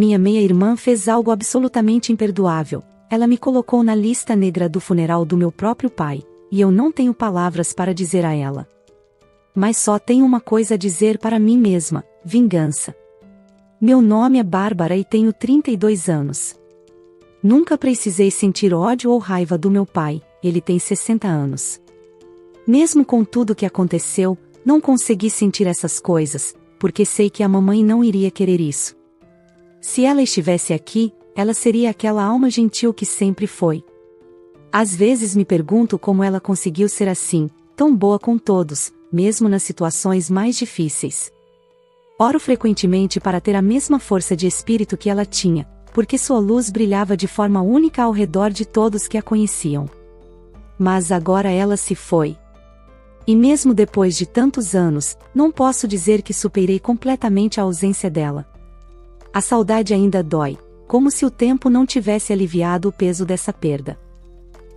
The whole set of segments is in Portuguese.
Minha meia-irmã fez algo absolutamente imperdoável. Ela me colocou na lista negra do funeral do meu próprio pai, e eu não tenho palavras para dizer a ela. Mas só tenho uma coisa a dizer para mim mesma: vingança. Meu nome é Bárbara e tenho 32 anos. Nunca precisei sentir ódio ou raiva do meu pai, ele tem 60 anos. Mesmo com tudo que aconteceu, não consegui sentir essas coisas, porque sei que a mamãe não iria querer isso. Se ela estivesse aqui, ela seria aquela alma gentil que sempre foi. Às vezes me pergunto como ela conseguiu ser assim, tão boa com todos, mesmo nas situações mais difíceis. Oro frequentemente para ter a mesma força de espírito que ela tinha, porque sua luz brilhava de forma única ao redor de todos que a conheciam. Mas agora ela se foi. E mesmo depois de tantos anos, não posso dizer que superei completamente a ausência dela. A saudade ainda dói, como se o tempo não tivesse aliviado o peso dessa perda.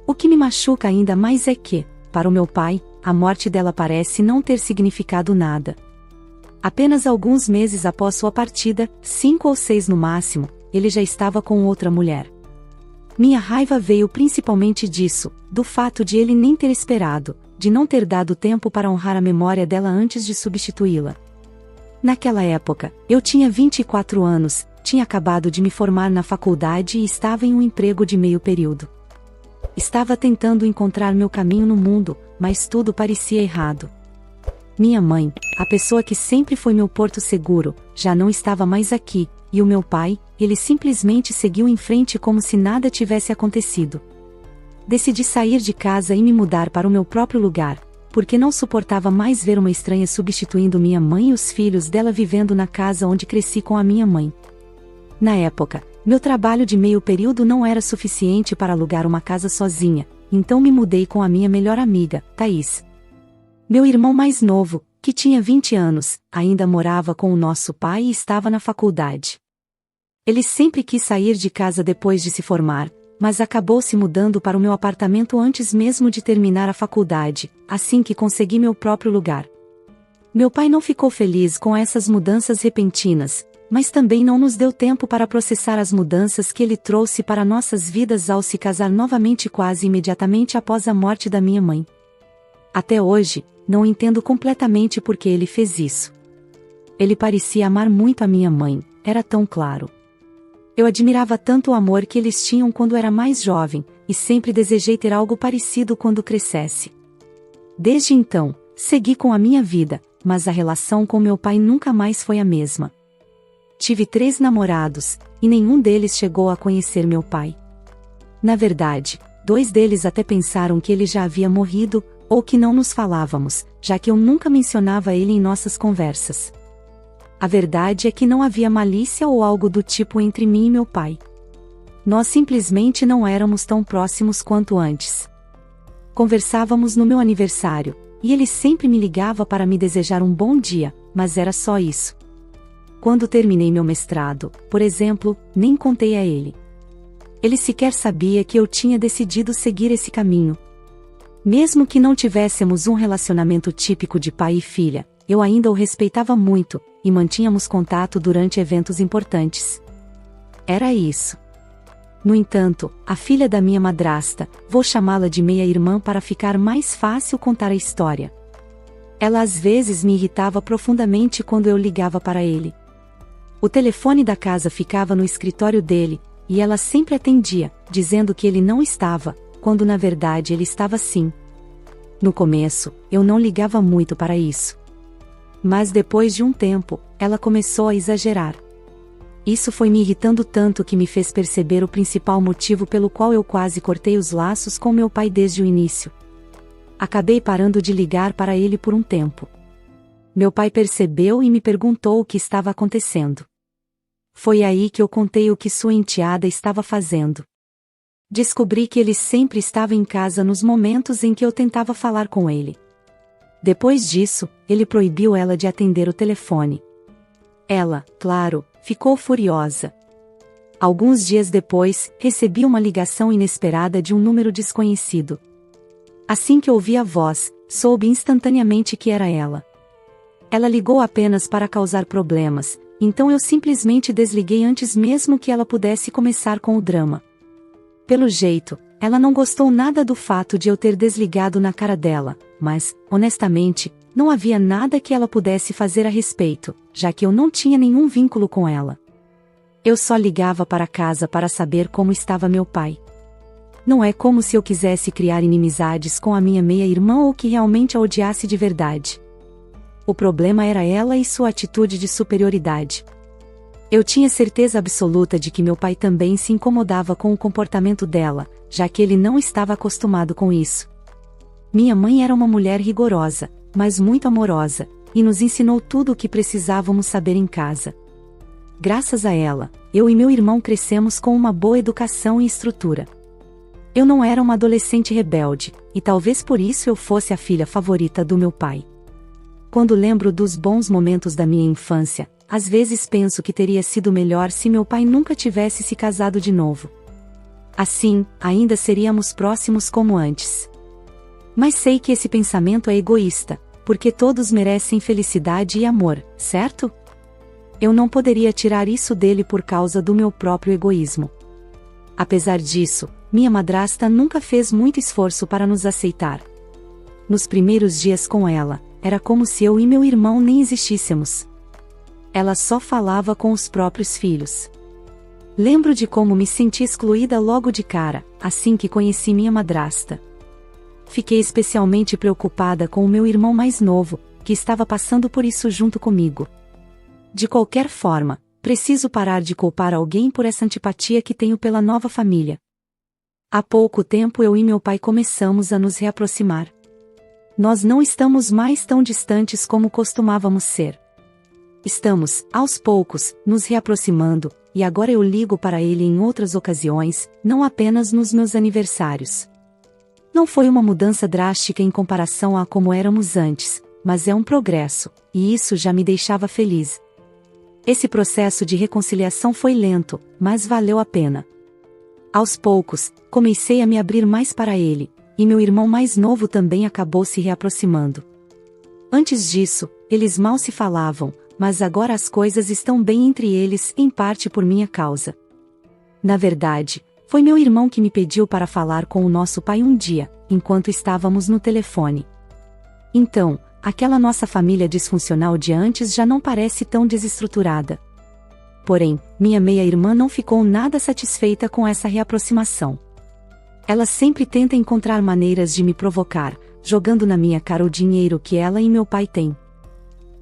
O que me machuca ainda mais é que, para o meu pai, a morte dela parece não ter significado nada. Apenas alguns meses após sua partida, 5 ou 6 no máximo, ele já estava com outra mulher. Minha raiva veio principalmente disso, do fato de ele nem ter esperado, de não ter dado tempo para honrar a memória dela antes de substituí-la. Naquela época, eu tinha 24 anos, tinha acabado de me formar na faculdade e estava em um emprego de meio período. Estava tentando encontrar meu caminho no mundo, mas tudo parecia errado. Minha mãe, a pessoa que sempre foi meu porto seguro, já não estava mais aqui, e o meu pai, ele simplesmente seguiu em frente como se nada tivesse acontecido. Decidi sair de casa e me mudar para o meu próprio lugar, porque não suportava mais ver uma estranha substituindo minha mãe e os filhos dela vivendo na casa onde cresci com a minha mãe. Na época, meu trabalho de meio período não era suficiente para alugar uma casa sozinha, então me mudei com a minha melhor amiga, Thaís. Meu irmão mais novo, que tinha 20 anos, ainda morava com o nosso pai e estava na faculdade. Ele sempre quis sair de casa depois de se formar, mas acabou se mudando para o meu apartamento antes mesmo de terminar a faculdade, assim que consegui meu próprio lugar. Meu pai não ficou feliz com essas mudanças repentinas, mas também não nos deu tempo para processar as mudanças que ele trouxe para nossas vidas ao se casar novamente quase imediatamente após a morte da minha mãe. Até hoje, não entendo completamente por que ele fez isso. Ele parecia amar muito a minha mãe, era tão claro. Eu admirava tanto o amor que eles tinham quando era mais jovem, e sempre desejei ter algo parecido quando crescesse. Desde então, segui com a minha vida, mas a relação com meu pai nunca mais foi a mesma. Tive 3 namorados, e nenhum deles chegou a conhecer meu pai. Na verdade, 2 deles até pensaram que ele já havia morrido, ou que não nos falávamos, já que eu nunca mencionava ele em nossas conversas. A verdade é que não havia malícia ou algo do tipo entre mim e meu pai. Nós simplesmente não éramos tão próximos quanto antes. Conversávamos no meu aniversário, e ele sempre me ligava para me desejar um bom dia, mas era só isso. Quando terminei meu mestrado, por exemplo, nem contei a ele. Ele sequer sabia que eu tinha decidido seguir esse caminho. Mesmo que não tivéssemos um relacionamento típico de pai e filha, eu ainda o respeitava muito, e mantínhamos contato durante eventos importantes. Era isso. No entanto, a filha da minha madrasta, vou chamá-la de meia-irmã para ficar mais fácil contar a história. Ela às vezes me irritava profundamente quando eu ligava para ele. O telefone da casa ficava no escritório dele, e ela sempre atendia, dizendo que ele não estava, quando na verdade ele estava sim. No começo, eu não ligava muito para isso. Mas depois de um tempo, ela começou a exagerar. Isso foi me irritando tanto que me fez perceber o principal motivo pelo qual eu quase cortei os laços com meu pai desde o início. Acabei parando de ligar para ele por um tempo. Meu pai percebeu e me perguntou o que estava acontecendo. Foi aí que eu contei o que sua enteada estava fazendo. Descobri que ele sempre estava em casa nos momentos em que eu tentava falar com ele. Depois disso, ele proibiu ela de atender o telefone. Ela, claro, ficou furiosa. Alguns dias depois, recebi uma ligação inesperada de um número desconhecido. Assim que ouvi a voz, soube instantaneamente que era ela. Ela ligou apenas para causar problemas, então eu simplesmente desliguei antes mesmo que ela pudesse começar com o drama. Pelo jeito, ela não gostou nada do fato de eu ter desligado na cara dela, mas, honestamente, não havia nada que ela pudesse fazer a respeito, já que eu não tinha nenhum vínculo com ela. Eu só ligava para casa para saber como estava meu pai. Não é como se eu quisesse criar inimizades com a minha meia-irmã ou que realmente a odiasse de verdade. O problema era ela e sua atitude de superioridade. Eu tinha certeza absoluta de que meu pai também se incomodava com o comportamento dela, já que ele não estava acostumado com isso. Minha mãe era uma mulher rigorosa, mas muito amorosa, e nos ensinou tudo o que precisávamos saber em casa. Graças a ela, eu e meu irmão crescemos com uma boa educação e estrutura. Eu não era uma adolescente rebelde, e talvez por isso eu fosse a filha favorita do meu pai. Quando lembro dos bons momentos da minha infância, às vezes penso que teria sido melhor se meu pai nunca tivesse se casado de novo. Assim, ainda seríamos próximos como antes. Mas sei que esse pensamento é egoísta, porque todos merecem felicidade e amor, certo? Eu não poderia tirar isso dele por causa do meu próprio egoísmo. Apesar disso, minha madrasta nunca fez muito esforço para nos aceitar. Nos primeiros dias com ela, era como se eu e meu irmão nem existíssemos. Ela só falava com os próprios filhos. Lembro de como me senti excluída logo de cara, assim que conheci minha madrasta. Fiquei especialmente preocupada com o meu irmão mais novo, que estava passando por isso junto comigo. De qualquer forma, preciso parar de culpar alguém por essa antipatia que tenho pela nova família. Há pouco tempo eu e meu pai começamos a nos reaproximar. Nós não estamos mais tão distantes como costumávamos ser. Estamos, aos poucos, nos reaproximando, e agora eu ligo para ele em outras ocasiões, não apenas nos meus aniversários. Não foi uma mudança drástica em comparação a como éramos antes, mas é um progresso, e isso já me deixava feliz. Esse processo de reconciliação foi lento, mas valeu a pena. Aos poucos, comecei a me abrir mais para ele, e meu irmão mais novo também acabou se reaproximando. Antes disso, eles mal se falavam, mas agora as coisas estão bem entre eles, em parte por minha causa. Na verdade, foi meu irmão que me pediu para falar com o nosso pai um dia, enquanto estávamos no telefone. Então, aquela nossa família disfuncional de antes já não parece tão desestruturada. Porém, minha meia-irmã não ficou nada satisfeita com essa reaproximação. Ela sempre tenta encontrar maneiras de me provocar, jogando na minha cara o dinheiro que ela e meu pai têm.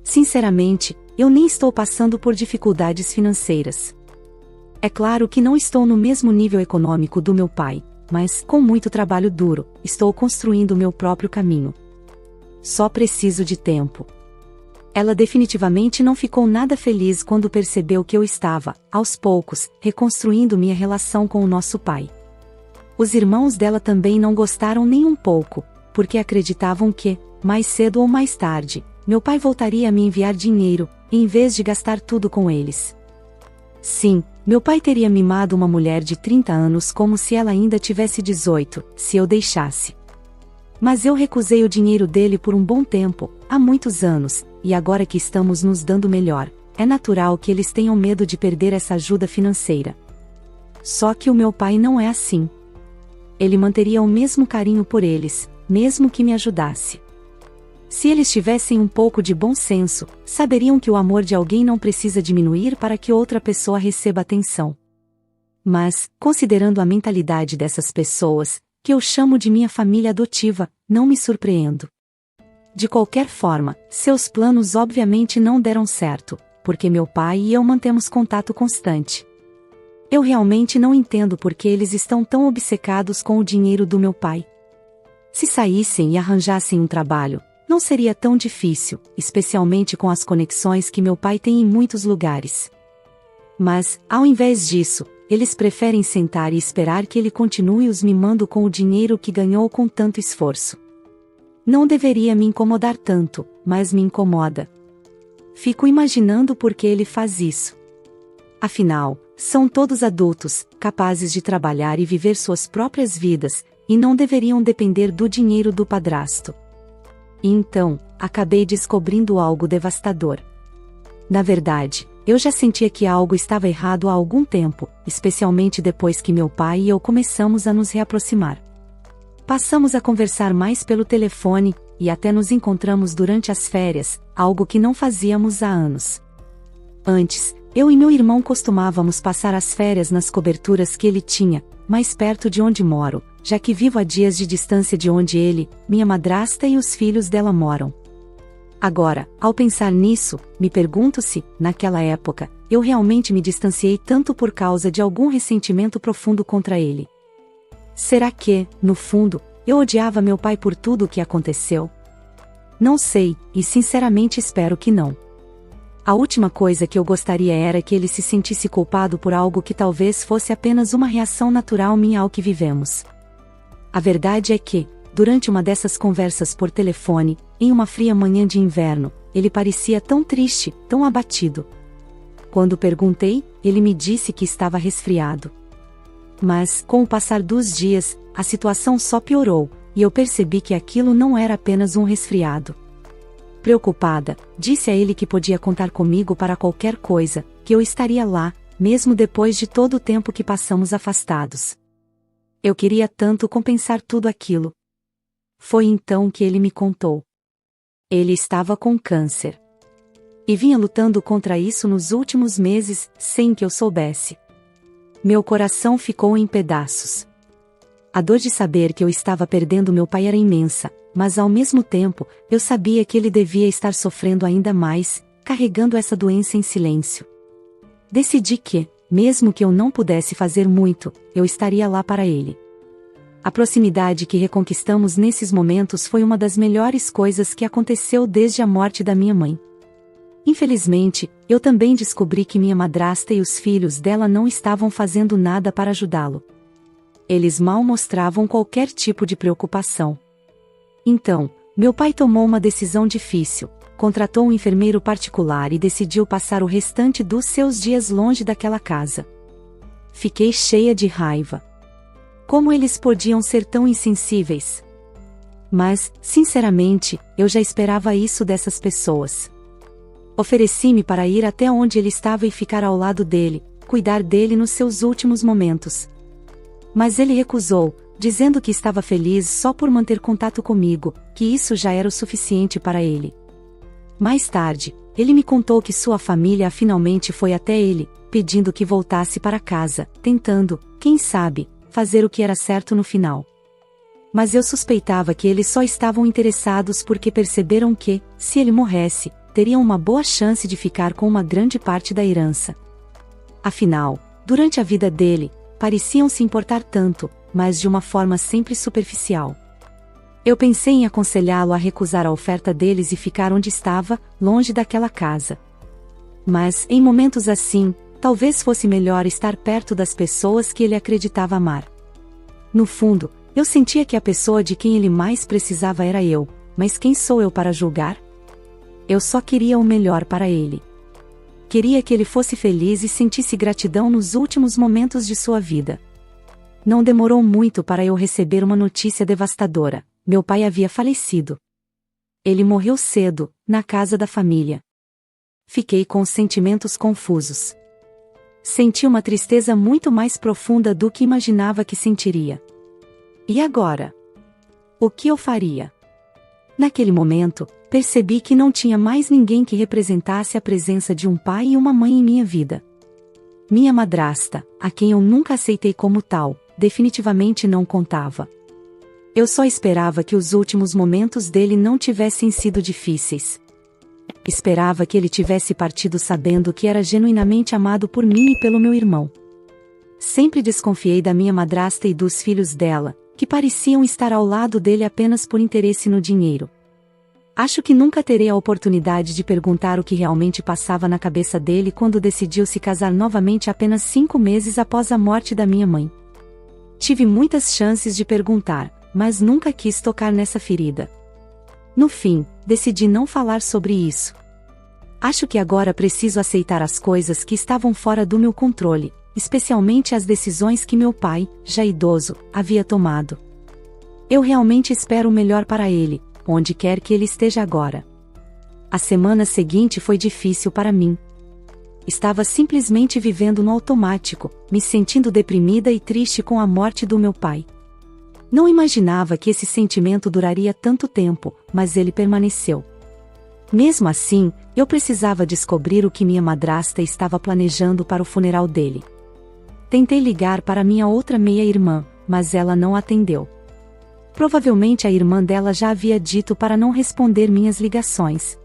Sinceramente, eu nem estou passando por dificuldades financeiras. É claro que não estou no mesmo nível econômico do meu pai, mas, com muito trabalho duro, estou construindo o meu próprio caminho. Só preciso de tempo. Ela definitivamente não ficou nada feliz quando percebeu que eu estava, aos poucos, reconstruindo minha relação com o nosso pai. Os irmãos dela também não gostaram nem um pouco, porque acreditavam que, mais cedo ou mais tarde, meu pai voltaria a me enviar dinheiro, em vez de gastar tudo com eles. Sim, meu pai teria mimado uma mulher de 30 anos como se ela ainda tivesse 18, se eu deixasse. Mas eu recusei o dinheiro dele por um bom tempo, há muitos anos, e agora que estamos nos dando melhor, é natural que eles tenham medo de perder essa ajuda financeira. Só que o meu pai não é assim. Ele manteria o mesmo carinho por eles, mesmo que me ajudasse. Se eles tivessem um pouco de bom senso, saberiam que o amor de alguém não precisa diminuir para que outra pessoa receba atenção. Mas, considerando a mentalidade dessas pessoas, que eu chamo de minha família adotiva, não me surpreendo. De qualquer forma, seus planos obviamente não deram certo, porque meu pai e eu mantemos contato constante. Eu realmente não entendo por que eles estão tão obcecados com o dinheiro do meu pai. Se saíssem e arranjassem um trabalho, não seria tão difícil, especialmente com as conexões que meu pai tem em muitos lugares. Mas, ao invés disso, eles preferem sentar e esperar que ele continue os mimando com o dinheiro que ganhou com tanto esforço. Não deveria me incomodar tanto, mas me incomoda. Fico imaginando por que ele faz isso. Afinal, são todos adultos, capazes de trabalhar e viver suas próprias vidas, e não deveriam depender do dinheiro do padrasto. E então, acabei descobrindo algo devastador. Na verdade, eu já sentia que algo estava errado há algum tempo, especialmente depois que meu pai e eu começamos a nos reaproximar. Passamos a conversar mais pelo telefone, e até nos encontramos durante as férias, algo que não fazíamos há anos. Antes, eu e meu irmão costumávamos passar as férias nas coberturas que ele tinha, mais perto de onde moro, já que vivo a dias de distância de onde ele, minha madrasta e os filhos dela moram. Agora, ao pensar nisso, me pergunto se, naquela época, eu realmente me distanciei tanto por causa de algum ressentimento profundo contra ele. Será que, no fundo, eu odiava meu pai por tudo o que aconteceu? Não sei, e sinceramente espero que não. A última coisa que eu gostaria era que ele se sentisse culpado por algo que talvez fosse apenas uma reação natural minha ao que vivemos. A verdade é que, durante uma dessas conversas por telefone, em uma fria manhã de inverno, ele parecia tão triste, tão abatido. Quando perguntei, ele me disse que estava resfriado. Mas, com o passar dos dias, a situação só piorou, e eu percebi que aquilo não era apenas um resfriado. Preocupada, disse a ele que podia contar comigo para qualquer coisa, que eu estaria lá, mesmo depois de todo o tempo que passamos afastados. Eu queria tanto compensar tudo aquilo. Foi então que ele me contou. Ele estava com câncer. E vinha lutando contra isso nos últimos meses, sem que eu soubesse. Meu coração ficou em pedaços. A dor de saber que eu estava perdendo meu pai era imensa, mas ao mesmo tempo, eu sabia que ele devia estar sofrendo ainda mais, carregando essa doença em silêncio. Decidi que, mesmo que eu não pudesse fazer muito, eu estaria lá para ele. A proximidade que reconquistamos nesses momentos foi uma das melhores coisas que aconteceu desde a morte da minha mãe. Infelizmente, eu também descobri que minha madrasta e os filhos dela não estavam fazendo nada para ajudá-lo. Eles mal mostravam qualquer tipo de preocupação. Então, meu pai tomou uma decisão difícil, contratou um enfermeiro particular e decidiu passar o restante dos seus dias longe daquela casa. Fiquei cheia de raiva. Como eles podiam ser tão insensíveis? Mas, sinceramente, eu já esperava isso dessas pessoas. Ofereci-me para ir até onde ele estava e ficar ao lado dele, cuidar dele nos seus últimos momentos. Mas ele recusou, dizendo que estava feliz só por manter contato comigo, que isso já era o suficiente para ele. Mais tarde, ele me contou que sua família finalmente foi até ele, pedindo que voltasse para casa, tentando, quem sabe, fazer o que era certo no final. Mas eu suspeitava que eles só estavam interessados porque perceberam que, se ele morresse, teriam uma boa chance de ficar com uma grande parte da herança. Afinal, durante a vida dele, pareciam se importar tanto, mas de uma forma sempre superficial. Eu pensei em aconselhá-lo a recusar a oferta deles e ficar onde estava, longe daquela casa. Mas, em momentos assim, talvez fosse melhor estar perto das pessoas que ele acreditava amar. No fundo, eu sentia que a pessoa de quem ele mais precisava era eu, mas quem sou eu para julgar? Eu só queria o melhor para ele. Queria que ele fosse feliz e sentisse gratidão nos últimos momentos de sua vida. Não demorou muito para eu receber uma notícia devastadora: meu pai havia falecido. Ele morreu cedo, na casa da família. Fiquei com sentimentos confusos. Senti uma tristeza muito mais profunda do que imaginava que sentiria. E agora? O que eu faria? Naquele momento, percebi que não tinha mais ninguém que representasse a presença de um pai e uma mãe em minha vida. Minha madrasta, a quem eu nunca aceitei como tal, definitivamente não contava. Eu só esperava que os últimos momentos dele não tivessem sido difíceis. Esperava que ele tivesse partido sabendo que era genuinamente amado por mim e pelo meu irmão. Sempre desconfiei da minha madrasta e dos filhos dela, que pareciam estar ao lado dele apenas por interesse no dinheiro. Acho que nunca terei a oportunidade de perguntar o que realmente passava na cabeça dele quando decidiu se casar novamente apenas 5 meses após a morte da minha mãe. Tive muitas chances de perguntar, mas nunca quis tocar nessa ferida. No fim, decidi não falar sobre isso. Acho que agora preciso aceitar as coisas que estavam fora do meu controle, especialmente as decisões que meu pai, já idoso, havia tomado. Eu realmente espero o melhor para ele, onde quer que ele esteja agora. A semana seguinte foi difícil para mim. estava simplesmente vivendo no automático, me sentindo deprimida e triste com a morte do meu pai. Não imaginava que esse sentimento duraria tanto tempo, mas ele permaneceu. Mesmo assim, eu precisava descobrir o que minha madrasta estava planejando para o funeral dele. Tentei ligar para minha outra meia-irmã, mas ela não atendeu. Provavelmente a irmã dela já havia dito para não responder minhas ligações.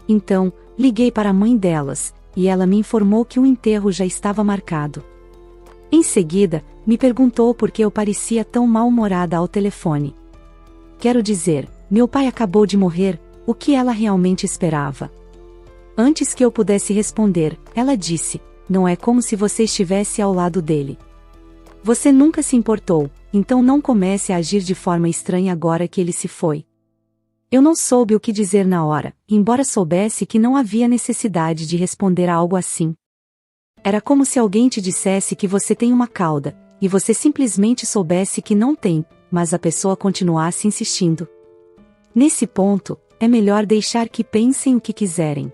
Então, liguei para a mãe delas, e ela me informou que o enterro já estava marcado. Em seguida, me perguntou por que eu parecia tão mal-humorada ao telefone. Quero dizer, meu pai acabou de morrer, o que ela realmente esperava? Antes que eu pudesse responder, ela disse: não é como se você estivesse ao lado dele. Você nunca se importou, então não comece a agir de forma estranha agora que ele se foi. Eu não soube o que dizer na hora, embora soubesse que não havia necessidade de responder a algo assim. Era como se alguém te dissesse que você tem uma cauda, e você simplesmente soubesse que não tem, mas a pessoa continuasse insistindo. Nesse ponto, é melhor deixar que pensem o que quiserem.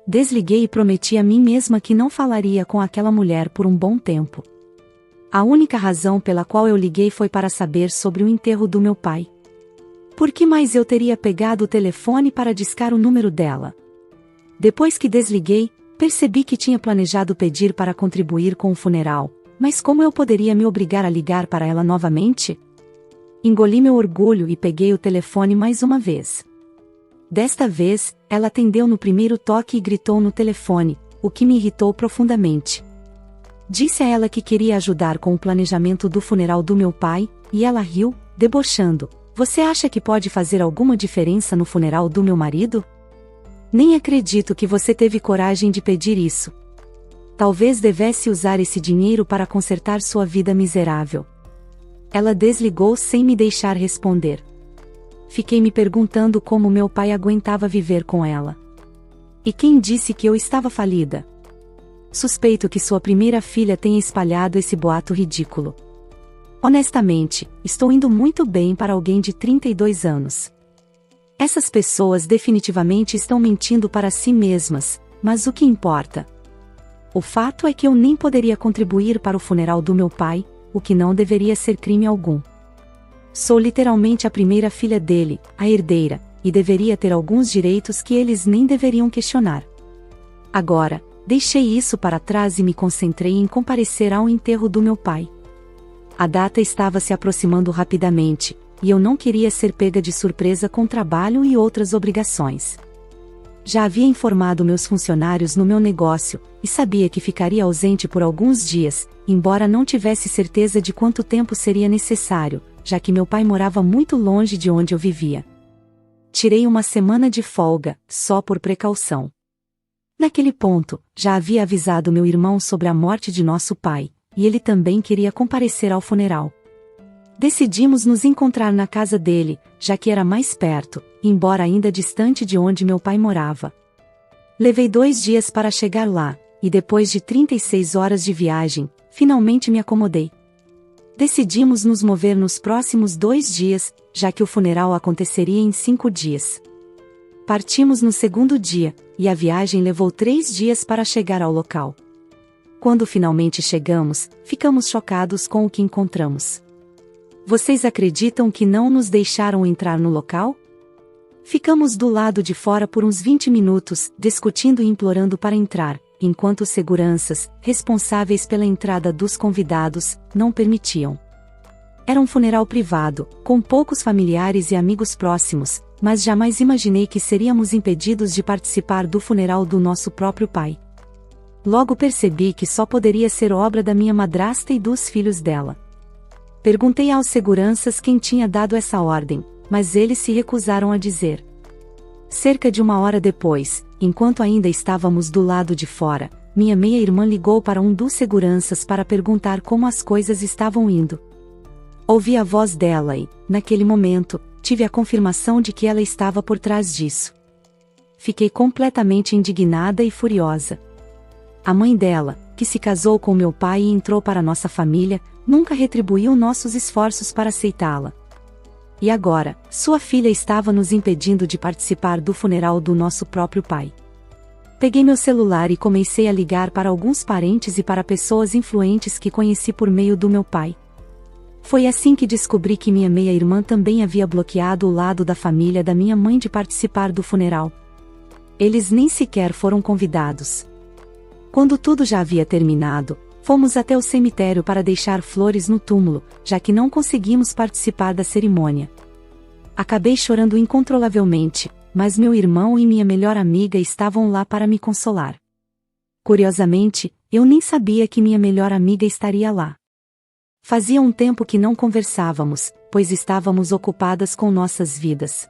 Desliguei e prometi a mim mesma que não falaria com aquela mulher por um bom tempo. A única razão pela qual eu liguei foi para saber sobre o enterro do meu pai. Por que mais eu teria pegado o telefone para discar o número dela? Depois que desliguei, percebi que tinha planejado pedir para contribuir com o funeral, mas como eu poderia me obrigar a ligar para ela novamente? Engoli meu orgulho e peguei o telefone mais uma vez. Desta vez, ela atendeu no primeiro toque e gritou no telefone, o que me irritou profundamente. Disse a ela que queria ajudar com o planejamento do funeral do meu pai, e ela riu, debochando: você acha que pode fazer alguma diferença no funeral do meu marido? Nem acredito que você teve coragem de pedir isso. Talvez devesse usar esse dinheiro para consertar sua vida miserável. Ela desligou sem me deixar responder. Fiquei me perguntando como meu pai aguentava viver com ela. E quem disse que eu estava falida? Suspeito que sua primeira filha tenha espalhado esse boato ridículo. Honestamente, estou indo muito bem para alguém de 32 anos. Essas pessoas definitivamente estão mentindo para si mesmas, mas o que importa? O fato é que eu nem poderia contribuir para o funeral do meu pai, o que não deveria ser crime algum. Sou literalmente a primeira filha dele, a herdeira, e deveria ter alguns direitos que eles nem deveriam questionar. Agora, deixei isso para trás e me concentrei em comparecer ao enterro do meu pai. A data estava se aproximando rapidamente, e eu não queria ser pega de surpresa com trabalho e outras obrigações. Já havia informado meus funcionários no meu negócio, e sabia que ficaria ausente por alguns dias, embora não tivesse certeza de quanto tempo seria necessário, já que meu pai morava muito longe de onde eu vivia. Tirei uma semana de folga, só por precaução. Naquele ponto, já havia avisado meu irmão sobre a morte de nosso pai, e ele também queria comparecer ao funeral. Decidimos nos encontrar na casa dele, já que era mais perto, embora ainda distante de onde meu pai morava. Levei 2 dias para chegar lá, e depois de 36 horas de viagem, finalmente me acomodei. Decidimos nos mover nos próximos 2 dias, já que o funeral aconteceria em 5 dias. Partimos no segundo dia, e a viagem levou 3 dias para chegar ao local. Quando finalmente chegamos, ficamos chocados com o que encontramos. Vocês acreditam que não nos deixaram entrar no local? Ficamos do lado de fora por uns 20 minutos, discutindo e implorando para entrar, enquanto os seguranças, responsáveis pela entrada dos convidados, não permitiam. Era um funeral privado, com poucos familiares e amigos próximos, mas jamais imaginei que seríamos impedidos de participar do funeral do nosso próprio pai. Logo percebi que só poderia ser obra da minha madrasta e dos filhos dela. Perguntei aos seguranças quem tinha dado essa ordem, mas eles se recusaram a dizer. Cerca de 1 hora depois, enquanto ainda estávamos do lado de fora, minha meia-irmã ligou para um dos seguranças para perguntar como as coisas estavam indo. Ouvi a voz dela e, naquele momento, tive a confirmação de que ela estava por trás disso. Fiquei completamente indignada e furiosa. A mãe dela, que se casou com meu pai e entrou para nossa família, nunca retribuiu nossos esforços para aceitá-la. E agora, sua filha estava nos impedindo de participar do funeral do nosso próprio pai. Peguei meu celular e comecei a ligar para alguns parentes e para pessoas influentes que conheci por meio do meu pai. Foi assim que descobri que minha meia-irmã também havia bloqueado o lado da família da minha mãe de participar do funeral. Eles nem sequer foram convidados. Quando tudo já havia terminado, fomos até o cemitério para deixar flores no túmulo, já que não conseguimos participar da cerimônia. Acabei chorando incontrolavelmente, mas meu irmão e minha melhor amiga estavam lá para me consolar. Curiosamente, eu nem sabia que minha melhor amiga estaria lá. Fazia um tempo que não conversávamos, pois estávamos ocupadas com nossas vidas.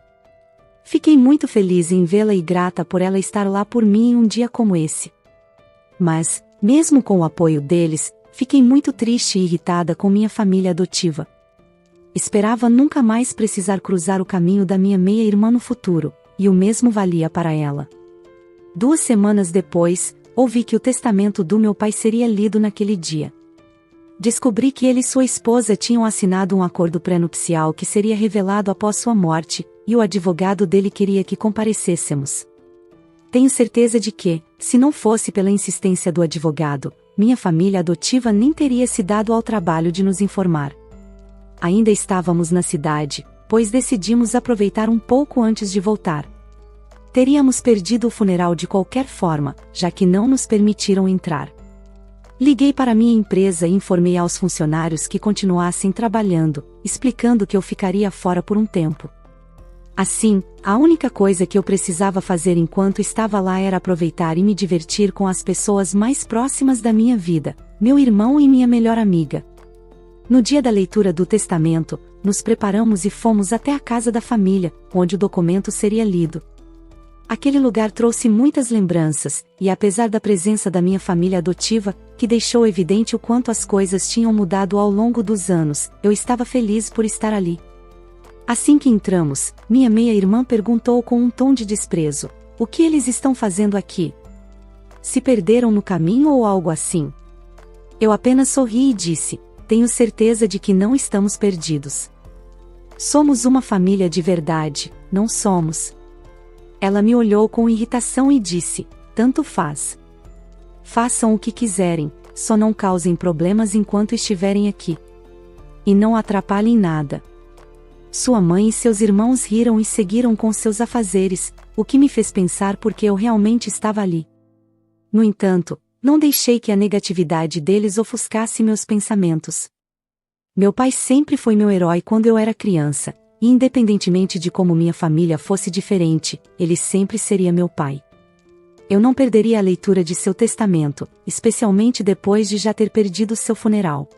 Fiquei muito feliz em vê-la e grata por ela estar lá por mim em um dia como esse. Mas, mesmo com o apoio deles, fiquei muito triste e irritada com minha família adotiva. Esperava nunca mais precisar cruzar o caminho da minha meia-irmã no futuro, e o mesmo valia para ela. 2 semanas depois, ouvi que o testamento do meu pai seria lido naquele dia. Descobri que ele e sua esposa tinham assinado um acordo pré-nupcial que seria revelado após sua morte, e o advogado dele queria que comparecêssemos. Tenho certeza de que, se não fosse pela insistência do advogado, minha família adotiva nem teria se dado ao trabalho de nos informar. Ainda estávamos na cidade, pois decidimos aproveitar um pouco antes de voltar. Teríamos perdido o funeral de qualquer forma, já que não nos permitiram entrar. Liguei para minha empresa e informei aos funcionários que continuassem trabalhando, explicando que eu ficaria fora por um tempo. Assim, a única coisa que eu precisava fazer enquanto estava lá era aproveitar e me divertir com as pessoas mais próximas da minha vida, meu irmão e minha melhor amiga. No dia da leitura do testamento, nos preparamos e fomos até a casa da família, onde o documento seria lido. Aquele lugar trouxe muitas lembranças, e apesar da presença da minha família adotiva, que deixou evidente o quanto as coisas tinham mudado ao longo dos anos, eu estava feliz por estar ali. Assim que entramos, minha meia-irmã perguntou com um tom de desprezo: "O que eles estão fazendo aqui? Se perderam no caminho ou algo assim?" Eu apenas sorri e disse: "Tenho certeza de que não estamos perdidos. Somos uma família de verdade, não somos." Ela me olhou com irritação e disse: "Tanto faz. Façam o que quiserem, só não causem problemas enquanto estiverem aqui. E não atrapalhem nada." Sua mãe e seus irmãos riram e seguiram com seus afazeres, o que me fez pensar por que eu realmente estava ali. No entanto, não deixei que a negatividade deles ofuscasse meus pensamentos. Meu pai sempre foi meu herói quando eu era criança, e independentemente de como minha família fosse diferente, ele sempre seria meu pai. Eu não perderia a leitura de seu testamento, especialmente depois de já ter perdido seu funeral.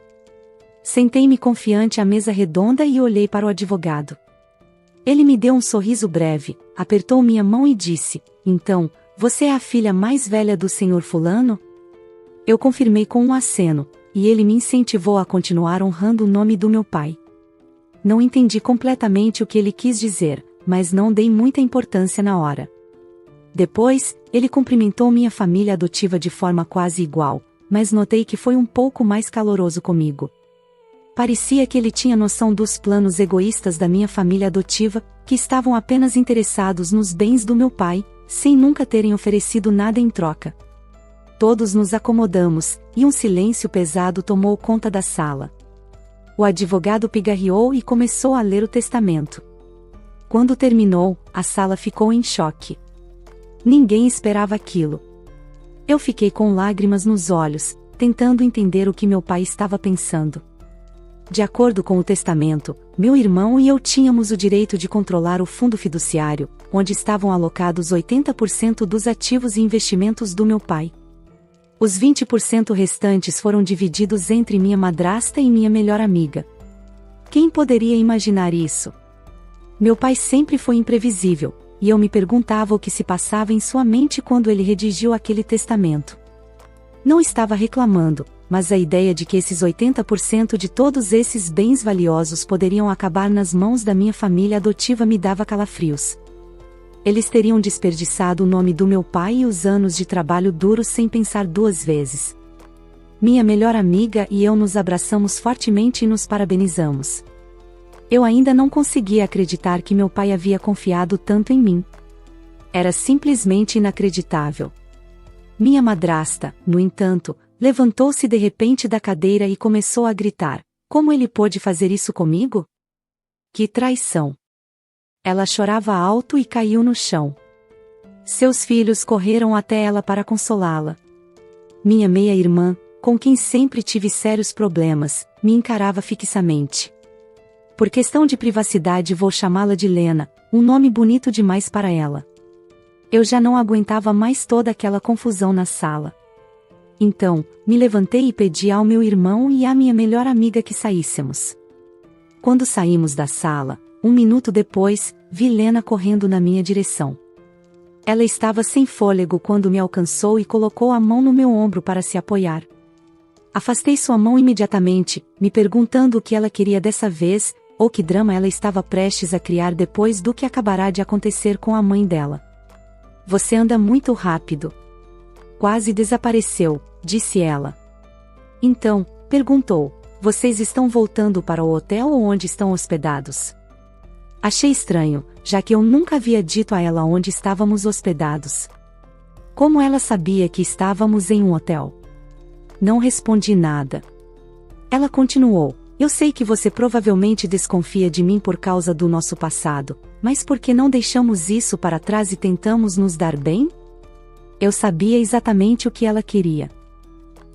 Sentei-me confiante à mesa redonda e olhei para o advogado. Ele me deu um sorriso breve, apertou minha mão e disse: "Então, você é a filha mais velha do Sr. Fulano?" Eu confirmei com um aceno, e ele me incentivou a continuar honrando o nome do meu pai. Não entendi completamente o que ele quis dizer, mas não dei muita importância na hora. Depois, ele cumprimentou minha família adotiva de forma quase igual, mas notei que foi um pouco mais caloroso comigo. Parecia que ele tinha noção dos planos egoístas da minha família adotiva, que estavam apenas interessados nos bens do meu pai, sem nunca terem oferecido nada em troca. Todos nos acomodamos, e um silêncio pesado tomou conta da sala. O advogado pigarreou e começou a ler o testamento. Quando terminou, a sala ficou em choque. Ninguém esperava aquilo. Eu fiquei com lágrimas nos olhos, tentando entender o que meu pai estava pensando. De acordo com o testamento, meu irmão e eu tínhamos o direito de controlar o fundo fiduciário, onde estavam alocados 80% dos ativos e investimentos do meu pai. Os 20% restantes foram divididos entre minha madrasta e minha melhor amiga. Quem poderia imaginar isso? Meu pai sempre foi imprevisível, e eu me perguntava o que se passava em sua mente quando ele redigiu aquele testamento. Não estava reclamando, mas a ideia de que esses 80% de todos esses bens valiosos poderiam acabar nas mãos da minha família adotiva me dava calafrios. Eles teriam desperdiçado o nome do meu pai e os anos de trabalho duro sem pensar 2 vezes. Minha melhor amiga e eu nos abraçamos fortemente e nos parabenizamos. Eu ainda não conseguia acreditar que meu pai havia confiado tanto em mim. Era simplesmente inacreditável. Minha madrasta, no entanto, levantou-se de repente da cadeira e começou a gritar: como ele pôde fazer isso comigo? Que traição! Ela chorava alto e caiu no chão. Seus filhos correram até ela para consolá-la. Minha meia-irmã, com quem sempre tive sérios problemas, me encarava fixamente. Por questão de privacidade vou chamá-la de Lena, um nome bonito demais para ela. Eu já não aguentava mais toda aquela confusão na sala. Então, me levantei e pedi ao meu irmão e à minha melhor amiga que saíssemos. Quando saímos da sala, 1 minuto depois, vi Lena correndo na minha direção. Ela estava sem fôlego quando me alcançou e colocou a mão no meu ombro para se apoiar. Afastei sua mão imediatamente, me perguntando o que ela queria dessa vez, ou que drama ela estava prestes a criar depois do que acabará de acontecer com a mãe dela. Você anda muito rápido. Quase desapareceu, disse ela. Então, perguntou, vocês estão voltando para o hotel ou onde estão hospedados? Achei estranho, já que eu nunca havia dito a ela onde estávamos hospedados. Como ela sabia que estávamos em um hotel? Não respondi nada. Ela continuou, eu sei que você provavelmente desconfia de mim por causa do nosso passado, mas por que não deixamos isso para trás e tentamos nos dar bem? Eu sabia exatamente o que ela queria.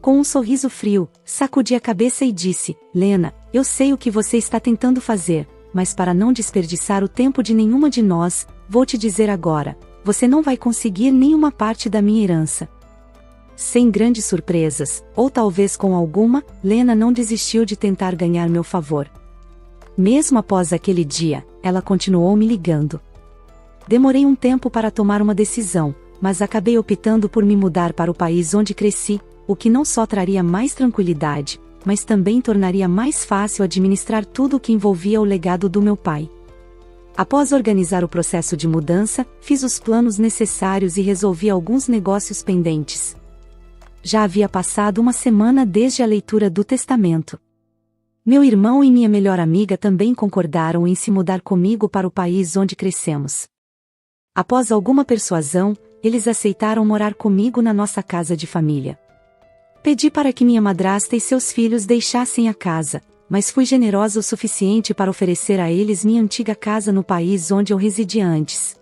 Com um sorriso frio, sacudi a cabeça e disse, Lena, eu sei o que você está tentando fazer, mas para não desperdiçar o tempo de nenhuma de nós, vou te dizer agora, você não vai conseguir nenhuma parte da minha herança. Sem grandes surpresas, ou talvez com alguma, Lena não desistiu de tentar ganhar meu favor. Mesmo após aquele dia, ela continuou me ligando. Demorei um tempo para tomar uma decisão, mas acabei optando por me mudar para o país onde cresci, o que não só traria mais tranquilidade, mas também tornaria mais fácil administrar tudo o que envolvia o legado do meu pai. Após organizar o processo de mudança, fiz os planos necessários e resolvi alguns negócios pendentes. Já havia passado uma semana desde a leitura do testamento. Meu irmão e minha melhor amiga também concordaram em se mudar comigo para o país onde crescemos. Após alguma persuasão, eles aceitaram morar comigo na nossa casa de família. Pedi para que minha madrasta e seus filhos deixassem a casa, mas fui generosa o suficiente para oferecer a eles minha antiga casa no país onde eu residia antes.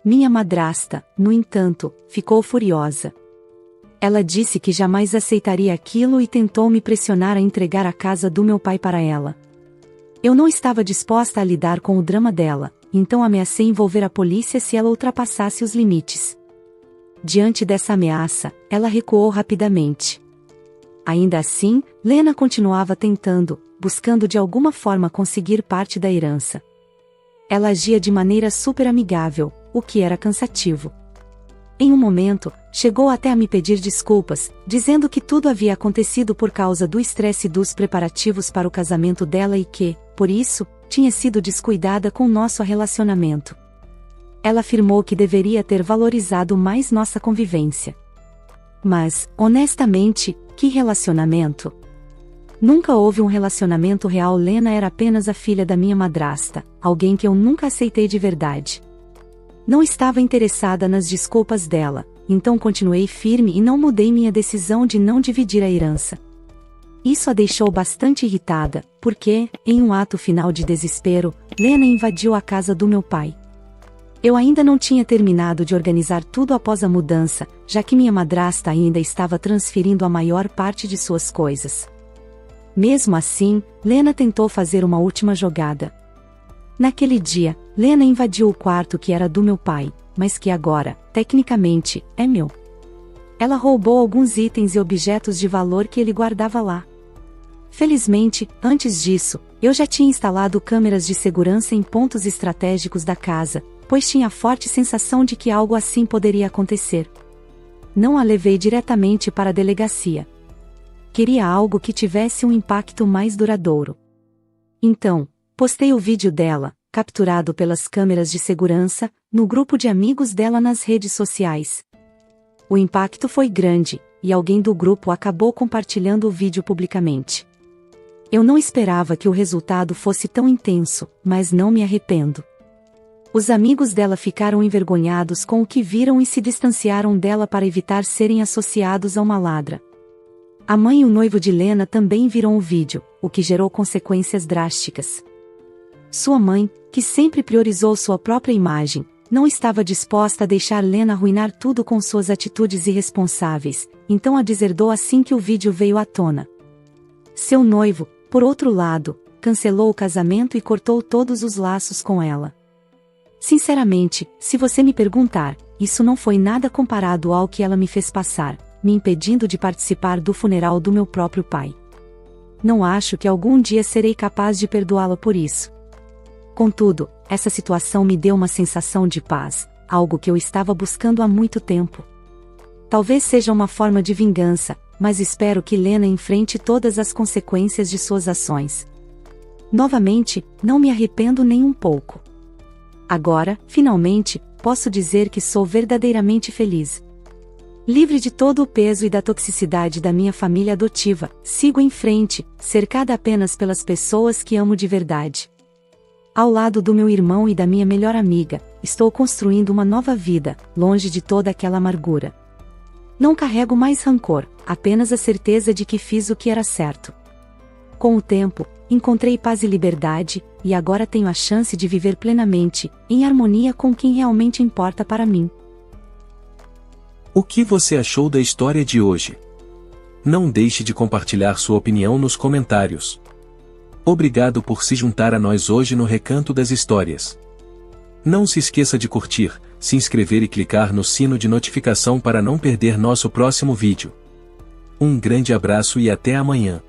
Minha madrasta, no entanto, ficou furiosa. Ela disse que jamais aceitaria aquilo e tentou me pressionar a entregar a casa do meu pai para ela. Eu não estava disposta a lidar com o drama dela, então ameacei envolver a polícia se ela ultrapassasse os limites. Diante dessa ameaça, ela recuou rapidamente. Ainda assim, Lena continuava tentando, buscando de alguma forma conseguir parte da herança. Ela agia de maneira super amigável, o que era cansativo. Em um momento, chegou até a me pedir desculpas, dizendo que tudo havia acontecido por causa do estresse dos preparativos para o casamento dela e que, por isso, tinha sido descuidada com nosso relacionamento. Ela afirmou que deveria ter valorizado mais nossa convivência. Mas, honestamente, que relacionamento? Nunca houve um relacionamento real. Lena era apenas a filha da minha madrasta, alguém que eu nunca aceitei de verdade. Não estava interessada nas desculpas dela, então continuei firme e não mudei minha decisão de não dividir a herança. Isso a deixou bastante irritada, porque, em um ato final de desespero, Lena invadiu a casa do meu pai. Eu ainda não tinha terminado de organizar tudo após a mudança, já que minha madrasta ainda estava transferindo a maior parte de suas coisas. Mesmo assim, Lena tentou fazer uma última jogada. Naquele dia, Lena invadiu o quarto que era do meu pai, mas que agora, tecnicamente, é meu. Ela roubou alguns itens e objetos de valor que ele guardava lá. Felizmente, antes disso, eu já tinha instalado câmeras de segurança em pontos estratégicos da casa, pois tinha a forte sensação de que algo assim poderia acontecer. Não a levei diretamente para a delegacia. Queria algo que tivesse um impacto mais duradouro. Então, postei o vídeo dela, capturado pelas câmeras de segurança, no grupo de amigos dela nas redes sociais. O impacto foi grande, e alguém do grupo acabou compartilhando o vídeo publicamente. Eu não esperava que o resultado fosse tão intenso, mas não me arrependo. Os amigos dela ficaram envergonhados com o que viram e se distanciaram dela para evitar serem associados a uma ladra. A mãe e o noivo de Lena também viram o vídeo, o que gerou consequências drásticas. Sua mãe, que sempre priorizou sua própria imagem, não estava disposta a deixar Lena arruinar tudo com suas atitudes irresponsáveis, então a deserdou assim que o vídeo veio à tona. Seu noivo, por outro lado, cancelou o casamento e cortou todos os laços com ela. Sinceramente, se você me perguntar, isso não foi nada comparado ao que ela me fez passar, me impedindo de participar do funeral do meu próprio pai. Não acho que algum dia serei capaz de perdoá-la por isso. Contudo, essa situação me deu uma sensação de paz, algo que eu estava buscando há muito tempo. Talvez seja uma forma de vingança, mas espero que Lena enfrente todas as consequências de suas ações. Novamente, não me arrependo nem um pouco. Agora, finalmente, posso dizer que sou verdadeiramente feliz. Livre de todo o peso e da toxicidade da minha família adotiva, sigo em frente, cercada apenas pelas pessoas que amo de verdade. Ao lado do meu irmão e da minha melhor amiga, estou construindo uma nova vida, longe de toda aquela amargura. Não carrego mais rancor, apenas a certeza de que fiz o que era certo. Com o tempo, encontrei paz e liberdade, e agora tenho a chance de viver plenamente, em harmonia com quem realmente importa para mim. O que você achou da história de hoje? Não deixe de compartilhar sua opinião nos comentários. Obrigado por se juntar a nós hoje no Recanto das Histórias. Não se esqueça de curtir, se inscrever e clicar no sino de notificação para não perder nosso próximo vídeo. Um grande abraço e até amanhã.